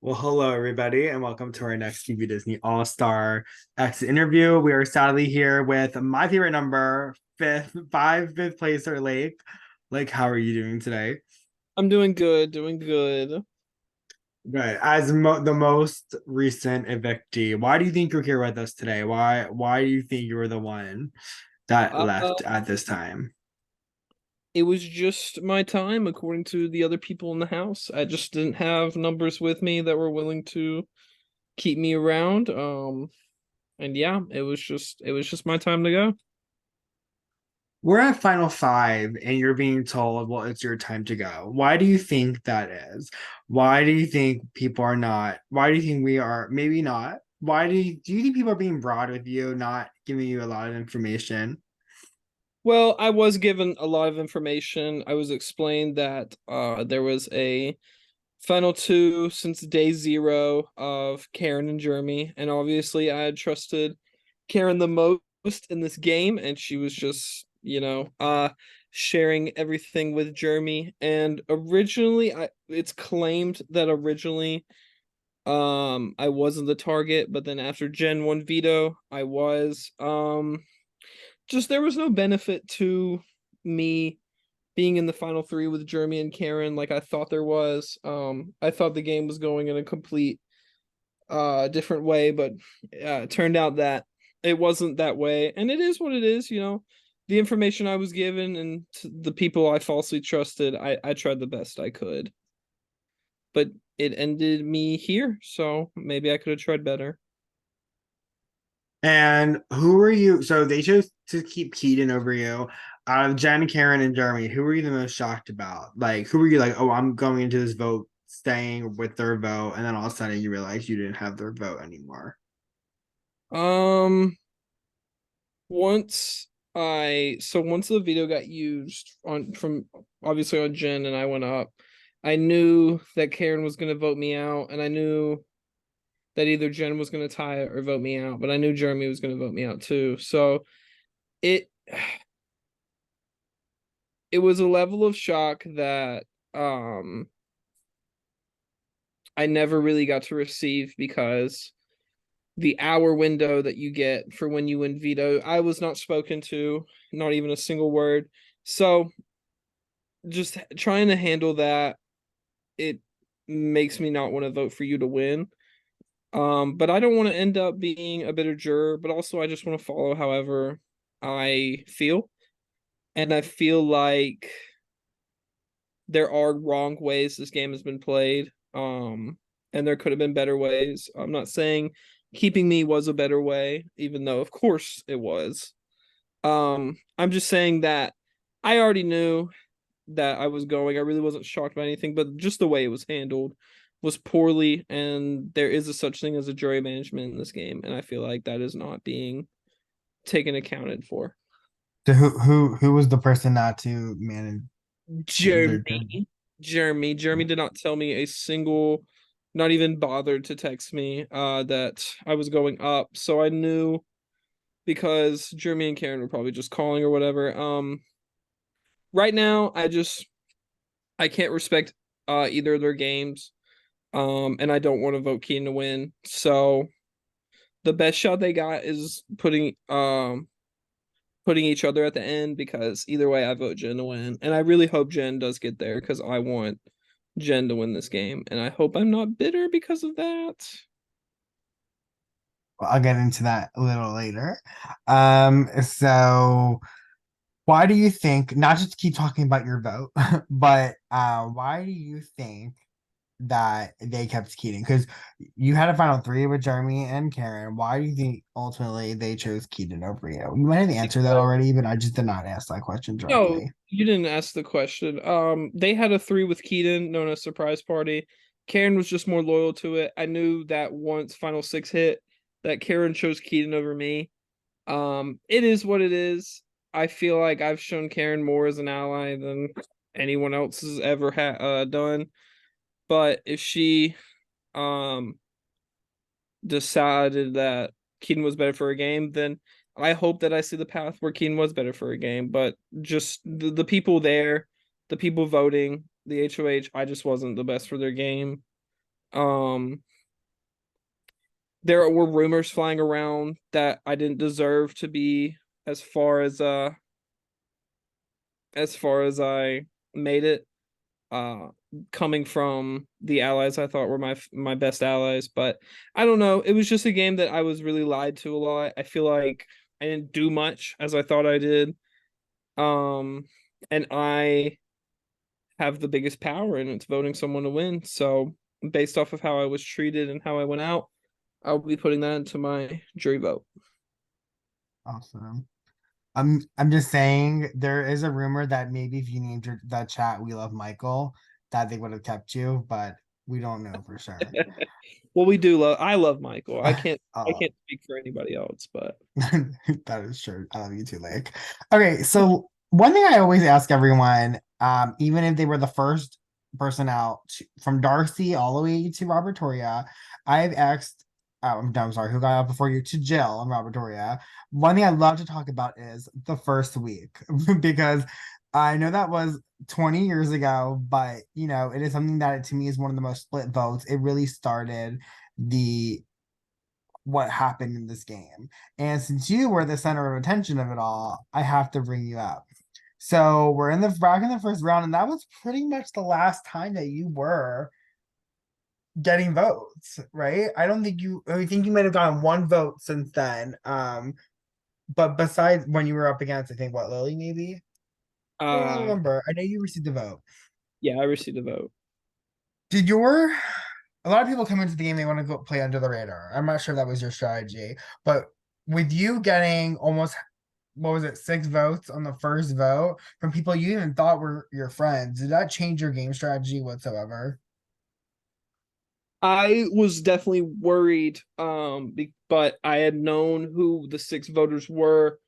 Well, hello everybody, and welcome to our next TV Disney All-Star X interview. We are sadly here with my favorite number, fifth placer, Lake. Like, how are you doing today? I'm doing good, doing good. Good. As the most recent evictee, why do you think you're here with us today? Why do you think you were the one that Uh, left at this time? it was just my time, according to the other people in the house. I just didn't have numbers with me that were willing to keep me around. And yeah, it was just my time to go. We're at Final Five, and you're being told, well, it's your time to go. Why do you think that is? Why do you think people are not? Why do you think we are maybe not? Do you think people are being broad with you, not giving you a lot of information? Well, I was given a lot of information. I was explained that there was a final two since day zero of Karen and Jeremy, and obviously I had trusted Karen the most in this game, and she was just, sharing everything with Jeremy. And originally, it's claimed that originally, I wasn't the target, but then after Gen 1 veto, I was. Just there was no benefit to me being in the final three with Jeremy and Karen like I thought there was. I thought the game was going in a complete different way, but it turned out that it wasn't that way, and it is what it is. The information I was given and the people I falsely trusted, I tried the best I could, but it ended me here, so maybe I could have tried better. And who were you? So they chose to keep Keaton over you. Out of Jen, Karen, and Jeremy, who were you the most shocked about? Like, who were you like, oh, I'm going into this vote, staying with their vote, and then all of a sudden you realize you didn't have their vote anymore? Um, once the video got used on from obviously on Jen and I went up, I knew that Karen was gonna vote me out, and I knew that either Jen was gonna tie it or vote me out, but I knew Jeremy was gonna vote me out too. So it it was a level of shock that I never really got to receive because the hour window that you get for when you win veto, I was not spoken to, not even a single word. So just trying to handle that, it makes me not want to vote for you to win. But I don't want to end up being a bitter juror, but also I just want to follow however I feel. And I feel like there are wrong ways this game has been played. And there could have been better ways. I'm not saying keeping me was a better way, even though of course it was. I'm just saying that I already knew that I was going. I really wasn't shocked by anything, but just the way it was handled was poorly, and there is a such thing as a jury management in this game, and I feel like that is not being taken accounted for. So who was the person not to manage Jeremy, the Jeremy did not tell me a single, not even bothered to text me that I was going up, so I knew because Jeremy and Karen were probably just calling or whatever. Right now I can't respect either of their games. And I don't want to vote Keen to win. So the best shot they got is putting each other at the end, because either way I vote Jen to win. And I really hope Jen does get there because I want Jen to win this game. And I hope I'm not bitter because of that. I'll get into that a little later. So why do you think, not just keep talking about your vote, but why do you think that they kept Keaton? Because you had a final three with Jeremy and Karen. Why do you think ultimately they chose Keaton over you? You might have answered that already, but I just did not ask that question No, directly. you didn't ask the question. They had a three with Keaton, known as Surprise Party. Karen was just more loyal to it. I knew that once Final Six hit, that Karen chose Keaton over me. It is what it is. I feel like I've shown Karen more as an ally than anyone else has ever done. But if she um decided that Keaton was better for a game, then I hope that I see the path where Keaton was better for a game. But just the people there, the people voting, the HOH, I just wasn't the best for their game. Um, there were rumors flying around that I didn't deserve to be as far as far as I made it. Uh, Coming from the allies I thought were my best allies, but I don't know. It was just a game that I was really lied to a lot. I feel like I didn't do much as I thought I did. Um, and I have the biggest power, and it's voting someone to win. So based off of how I was treated and how I went out, I'll be putting that into my jury vote. Awesome. I'm just saying there is a rumor that maybe if you named that chat "We Love Michael," that they would have kept you, but we don't know for sure. Well, we do love. I love Michael. I can't. I uh, can't speak for anybody else, but that is true. I love you too, Lake. Okay, so one thing I always ask everyone, even if they were the first person out from Darcy all the way to Robertoria, I've asked, no, I'm sorry, who got out before you to Jill and Robertoria. One thing I love to talk about is the first week because I know that was 20 years ago, but it is something that to me is one of the most split votes. It really started the what happened in this game. And since you were the center of attention of it all, I have to bring you up. So we're in the back in the first round, and that was pretty much the last time that you were getting votes, right? I think you might have gotten one vote since then. But besides when you were up against, I think what, Lily, maybe? I don't really uh, remember. I know you received the vote. yeah, I received a vote. Did your a lot of people come into the game, they want to go play under the radar. I'm not sure if that was your strategy, but with you getting almost what was it, 6 votes on the first vote from people you even thought were your friends. Did that change your game strategy whatsoever? I was definitely worried, but I had known who the 6 voters were.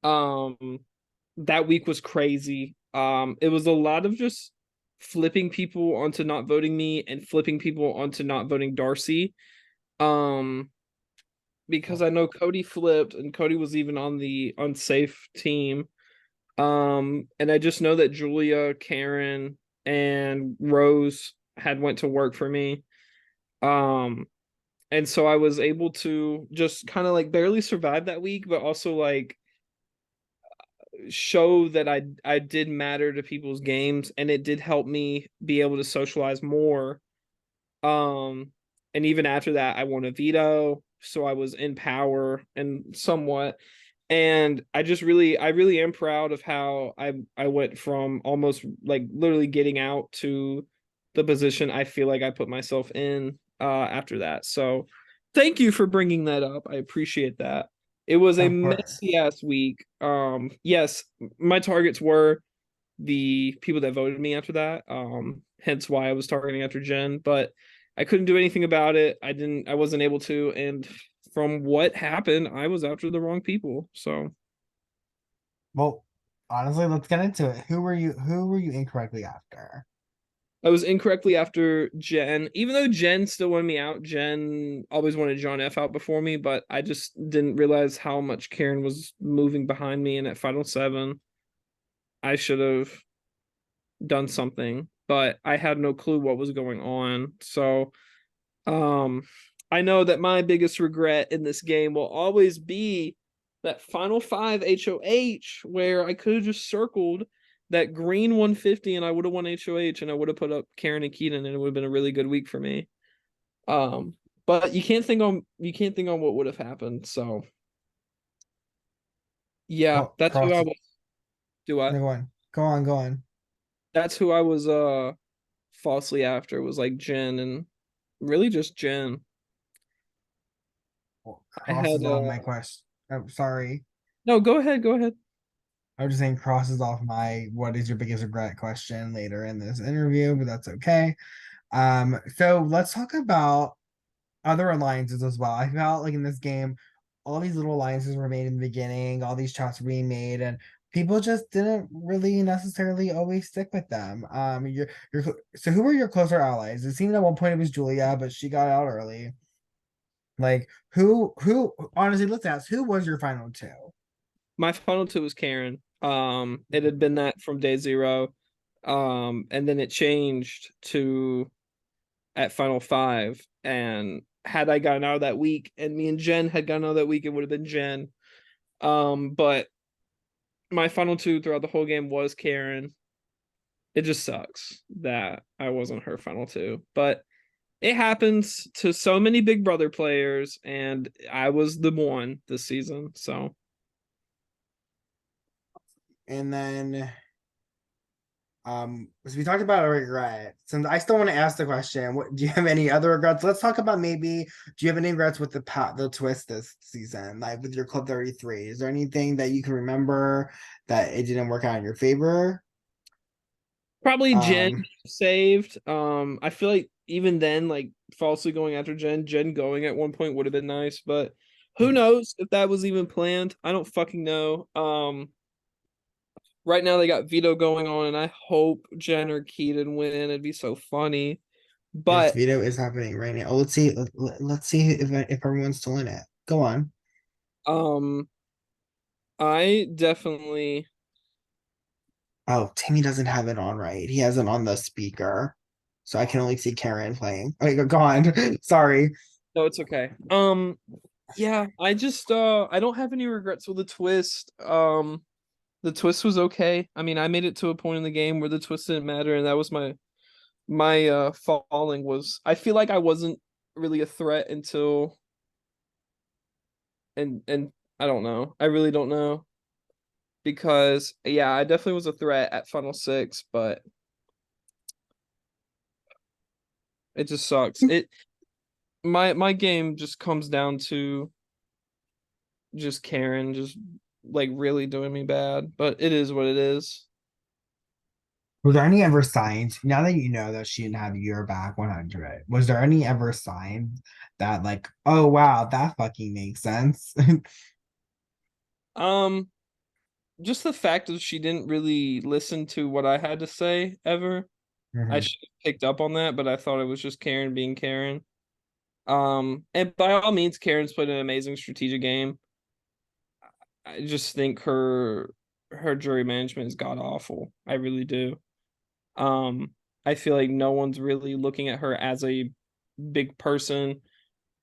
Um, that week was crazy. It was a lot of just flipping people onto not voting me and flipping people onto not voting Darcy. Um, because Oh, I know Cody flipped and Cody was even on the unsafe team. And I just know that Julia, Karen, and Rose had went to work for me. Um, and so I was able to just kind of like barely survive that week, but also like show that I did matter to people's games, and it did help me be able to socialize more. Um, and even after that, I won a veto, so I was in power and somewhat. And I really am proud of how I went from almost like literally getting out to the position I feel like I put myself in after that. So thank you for bringing that up. I appreciate that. It was a of course. messy ass week. Yes, my targets were the people that voted me after that. Hence why I was targeting after Jen, but I couldn't do anything about it. I wasn't able to, and from what happened, I was after the wrong people. So Well, honestly, let's get into it. Who were you incorrectly after? I was incorrectly after Jen. Even though Jen still wanted me out, Jen always wanted John F out before me, but I just didn't realize how much Karen was moving behind me. And at Final Seven, I should have done something, but I had no clue what was going on. So Um, I know that my biggest regret in this game will always be that final 5 HOH where I could have just circled that green 150 and I would have won HOH and I would have put up Karen and Keaton and it would have been a really good week for me. Um, but you can't think on what would have happened. So yeah, Well, that's who I cross. was. Do I? No, go on. Go on. Go on. That's who I was falsely after was like Jen and really just Jen. Well, I had crosses off my question. I'm sorry. no, go ahead, go ahead. I was just saying crosses off my what is your biggest regret question later in this interview, but that's okay. So let's talk about other alliances as well. I felt like in this game, all these little alliances were made in the beginning, all these shots were being made, and people just didn't really necessarily always stick with them. So who were your closer allies? It seemed at one point it was Julia, but she got out early. Like who honestly, let's ask, who was your final two? My final two was Karen. It had been that from day zero. And then it changed to at Final Five. And had I gotten out of that week, and me and Jen had gotten out of that week, it would have been Jen. But my final two throughout the whole game was Karen. It just sucks that I wasn't her final two, but it happens to so many Big Brother players, and I was the one this season. So And then so we talked about a regret. Since I still want to ask the question, what do you have any other regrets? Let's talk about maybe do you have any regrets with the twist this season, like with your Club 33? Is there anything that you can remember that it didn't work out in your favor? probably Jen Um, saved. I feel like even then, like falsely going after Jen going at one point would have been nice, but who knows if that was even planned? I don't fucking know. Right now they got veto going on, and I hope Jen or Keaton win. It'd be so funny. yes, But veto is happening right now. Oh, let's see. Let's see if everyone's still in it. Go on. um I definitely Oh, Timmy doesn't have it on right. He has it on the speaker, so I can only see Karen playing. Okay, go on. Sorry. no, it's okay. Yeah, I don't have any regrets with the twist. The twist was okay. I mean, I made it to a point in the game where the twist didn't matter, and that was my falling was I feel like I wasn't really a threat until and I don't know. I really don't know because yeah, I definitely was a threat at Funnel 6, but it just sucks. It my game just comes down to just Karen just like really doing me bad, but it is what it is. Was there any ever signs, now that you know that she didn't have your back 100, was there any ever signs that like, oh wow, that fucking makes sense? Um, just the fact that she didn't really listen to what I had to say ever. I Mhm. should have picked up on that, but I thought it was just Karen being Karen. And by all means, Karen's played an amazing strategic game. I just think her jury management is god awful. I really do. Um, I feel like no one's really looking at her as a big person,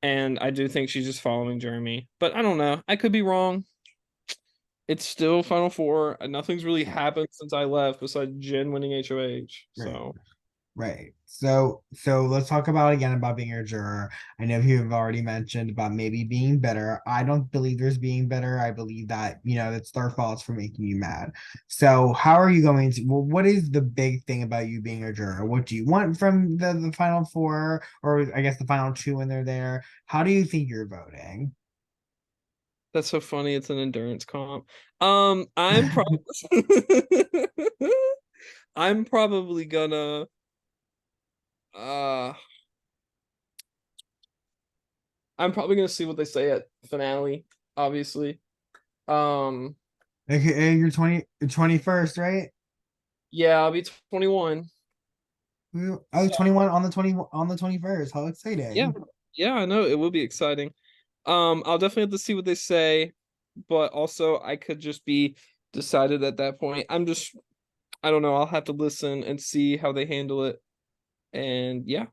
and I do think she's just following Jeremy. But I don't know. I could be wrong. It's still Final Four, and nothing's really happened since I left besides Jen winning HOH. Right. So Right. So let's talk about again about being a juror. I know you have already mentioned about maybe being better. I don't believe there's being better. I believe that, it's their faults for making you mad. So how are you going to, well, what is the big thing about you being a juror? What do you want from the final four, or I guess the final two when they're there? How do you think you're voting? that's so funny. It's an endurance comp. I'm probably I'm probably gonna uh I'm probably gonna see what they say at finale, obviously. Um Okay, you're 21st, right? yeah, I'll be 21. Oh, So 21 on the 21st. How yeah. exciting. Yeah, I know it will be exciting. I'll definitely have to see what they say, but also I could just be decided at that point. I don't know, I'll have to listen and see how they handle it. And yeah.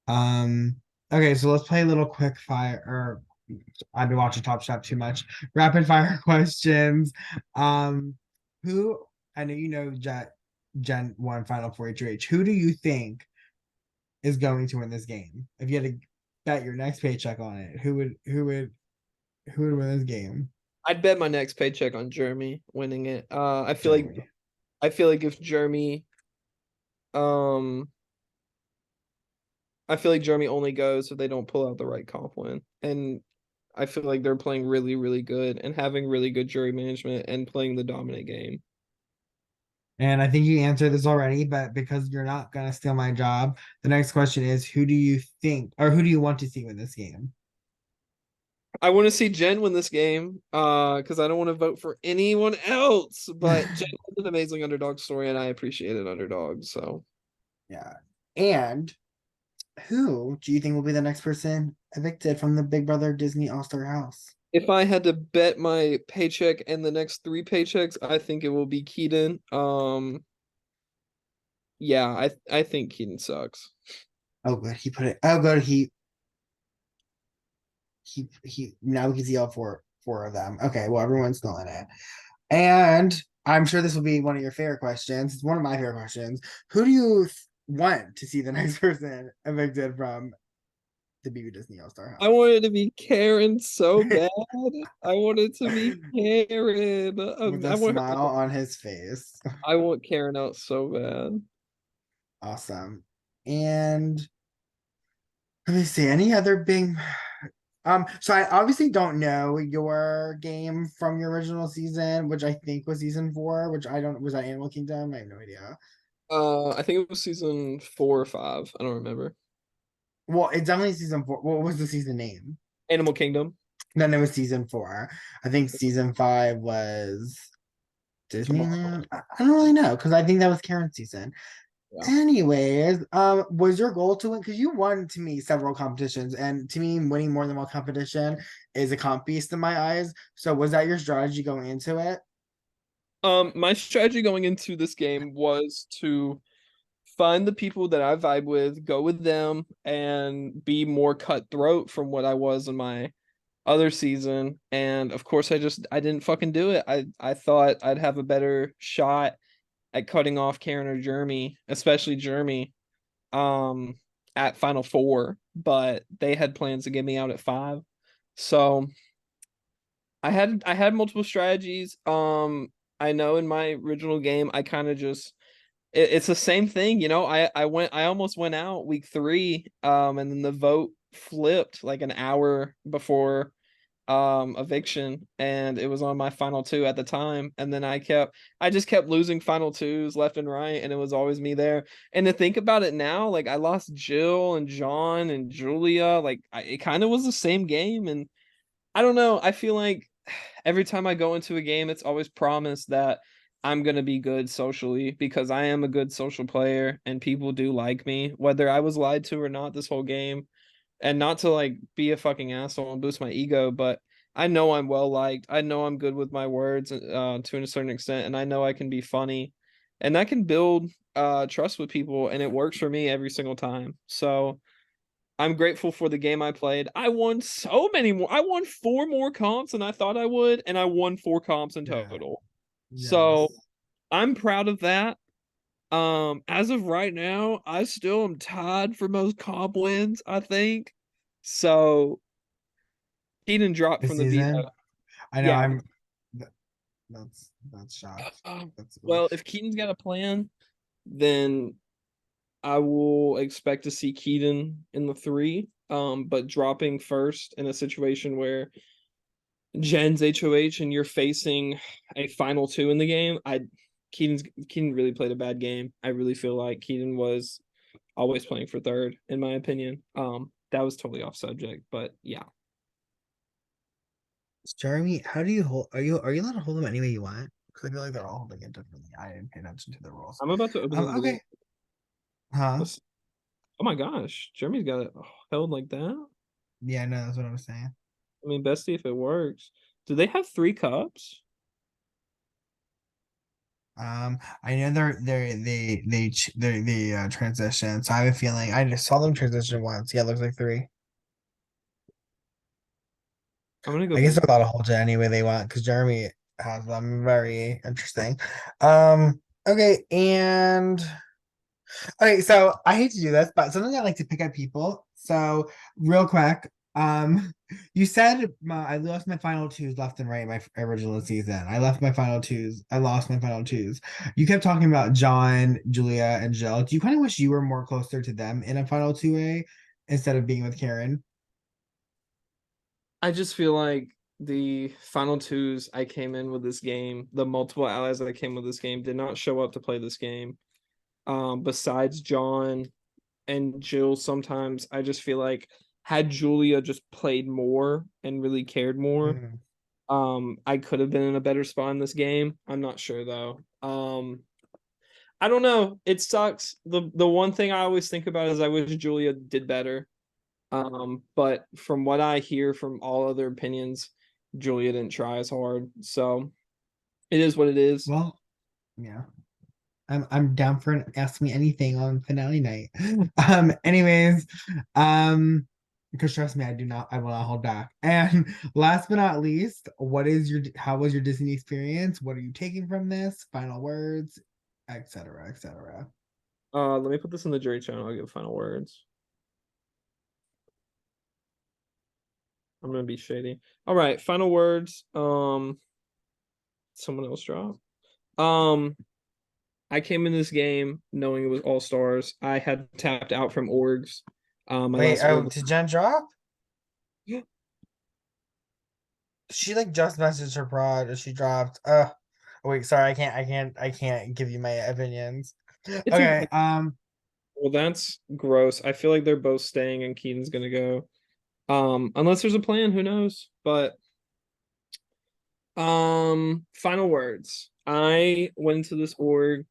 Um, okay, so let's play a little quick fire, or I've been watching Top Chef too much. Rapid fire questions. Um, who I know you know Gen 1 Final Four HOH. Who do you think is going to win this game? If you had to bet your next paycheck on it, who would win this game? I'd bet my next paycheck on Jeremy winning it. Jeremy. I feel like if Jeremy um I feel like Jeremy only goes if they don't pull out the right comp win. And I feel like they're playing really, really good and having really good jury management and playing the dominant game. And I think you answered this already, but because you're not gonna steal my job, the next question is who do you think or who do you want to see win this game? I want to see Jen win this game, because I don't want to vote for anyone else. But Jen is an amazing underdog story, and I appreciate an underdog. So Yeah. And who do you think will be the next person evicted from the Big Brother Disney All-Star house? if I had to bet my paycheck and the next three paychecks, I think it will be Keaton. Yeah, I think Keaton sucks. Oh, good. He put it. Oh, good. He. Now we can see all four of them. Okay. Well, everyone's still in it, and I'm sure this will be one of your favorite questions. It's one of my favorite questions. Who do you want to see the next person evicted from the BB Disney All Star I House? wanted to be Karen so bad. I wanted to be Karen. With a smile on his face. I want Karen out so bad. Awesome. And let me see, any other big so I obviously don't know your game from your original season, which I think was season four, which I don't was that Animal Kingdom? I have no idea. I think it was season 4 or 5. I don't remember. Well, it's definitely season four. What was the season name? Animal Kingdom. Then it was season four. I think season five was Tomorrow. Disneyland. I don't really know because I think that was Karen's season. Yeah. Anyways, was your goal to win? Because you won to me several competitions, and to me, winning more than one competition is a comp beast in my eyes. So, was that your strategy going into it? My strategy going into this game was to find the people that I vibe with, go with them, and be more cutthroat from what I was in my other season. And of course, I didn't fucking do it. I thought I'd have a better shot at cutting off Karen or Jeremy, especially Jeremy, um, at Final Four, but they had plans to get me out at 5. So I had multiple strategies. I know in my original game I kind of just it's the same thing, you know. I almost went out week 3, and then the vote flipped like an hour before eviction, and it was on my final 2 at the time, and then I just kept losing final 2s left and right, and it was always me there. And to think about it now, like I lost Jill and John and Julia, like it kind of was the same game. And I don't know, I feel like every time I go into a game, it's always promised that I'm gonna be good socially because I am a good social player and people do like me, whether I was lied to or not this whole game. And not to like be a fucking asshole and boost my ego, but I know I'm well liked. I know I'm good with my words to a certain extent, and I know I can be funny, and that can build trust with people, and it works for me every single time. So I'm grateful for the game I played. I won so many more. I won 4 more comps than I thought I would, and I won 4 comps in Yeah. total. So Yes. I'm proud of that. As of right now, I still am tied for most comp wins, I think. So Keaton dropped This from the veto. season, I know Yeah. I'm. That's shocked. That's Well, if Keaton's got a plan, then I will expect to see Keaton in the 3. But dropping first in a situation where Jen's HOH and you're facing a final 2 in the game, Keaton really played a bad game. I really feel like Keaton was always playing for third, in my opinion. That was totally off subject, but yeah. Jeremy, how do you hold? Are you allowed to hold them any way you want? Because I feel like they're all holding it differently. I didn't pay attention to the rules. I'm about to open his balloon. Okay. Huh? Let's, oh my gosh, Jeremy's got it held like that. Yeah, no, that's what I was saying. I mean, bestie, if it works. Do they have 3 cups? I know they transition, so I have a feeling I just saw them transition once. Yeah, it looks like three. I'm gonna go I guess pick. they're allowed to hold it any way they want because Jeremy has them. Very interesting. Okay, and okay, so I hate to do this, but something I like to pick at people. So real quick, you said I lost my final twos left and right in my original season. I left my final twos. I lost my final twos. You kept talking about John, Julia, and Jill. Do you kind of wish you were more closer to them in a final two A instead of being with Karen? I just feel like the final 2s I came in with this game, the multiple allies that I came with this game, did not show up to play this game. Besides John and Jill, sometimes I just feel like had Julia just played more and really cared more, Mm. I could have been in a better spot in this game. I'm not sure though. I don't know. It sucks. The one thing I always think about is I wish Julia did better. But from what I hear from all other opinions, Julia didn't try as hard. So it is what it is. Well, yeah. I'm down for an ask me anything on finale night. Anyways, because trust me, I will not hold back. And last but not least, how was your Disney experience? What are you taking from this? Final words, etc., etc. Let me put this in the jury channel. I'll give final words. I'm gonna be shady. All right, final words. Someone else drop. Um, I came in this game knowing it was all stars. I had tapped out from orgs. My Wait, last oh, org. did Jen drop? She like just messaged her prod or she dropped. Wait, sorry, I can't give you my opinions. It's Okay, okay. Well, that's gross. I feel like they're both staying and Keaton's gonna go. Unless there's a plan, who knows? But final words. I went into this org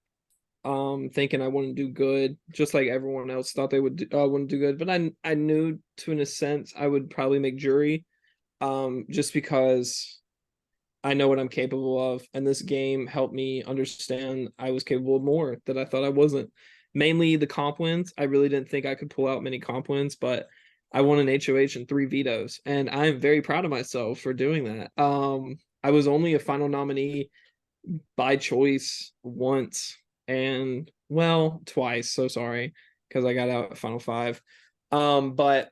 thinking I wouldn't do good, just like everyone else thought they wouldn't do good. But I knew to in a sense I would probably make jury, just because I know what I'm capable of, and this game helped me understand I was capable of more that I thought I wasn't. Mainly the comp wins. I really didn't think I could pull out many comp wins, but I won an HOH and 3 vetoes, and I'm very proud of myself for doing that. I was only a final nominee by choice once, and well, twice. So sorry, because I got out at final five. But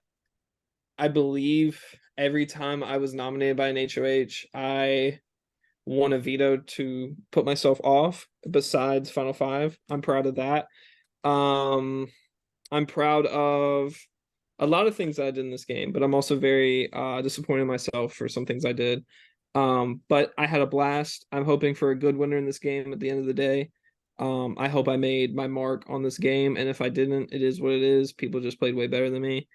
I believe every time I was nominated by an HOH, I won a veto to put myself off besides final five. I'm proud of that. um I'm proud of a lot of things that I did in this game, but I'm also very disappointed in myself for some things I did. But I had a blast. I'm hoping for a good winner in this game at the end of the day. I hope I made my mark on this game, and if I didn't, it is what it is. People just played way better than me.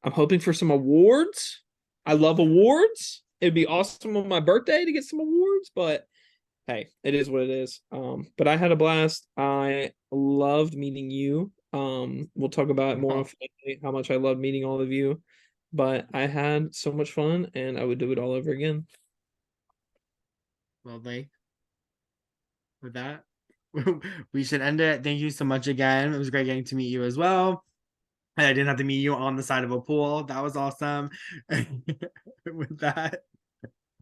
I'm hoping for some awards. I love awards. It'd be awesome on my birthday to get some awards, but hey, it is what it is. But I had a blast. I loved meeting you. We'll talk about it more on Friday, how much I loved meeting all of you. But I had so much fun, and I would do it all over again. Lovely. With that, we should end it. Thank you so much again. It was great getting to meet you as well. And I didn't have to meet you on the side of a pool. That was awesome. With that.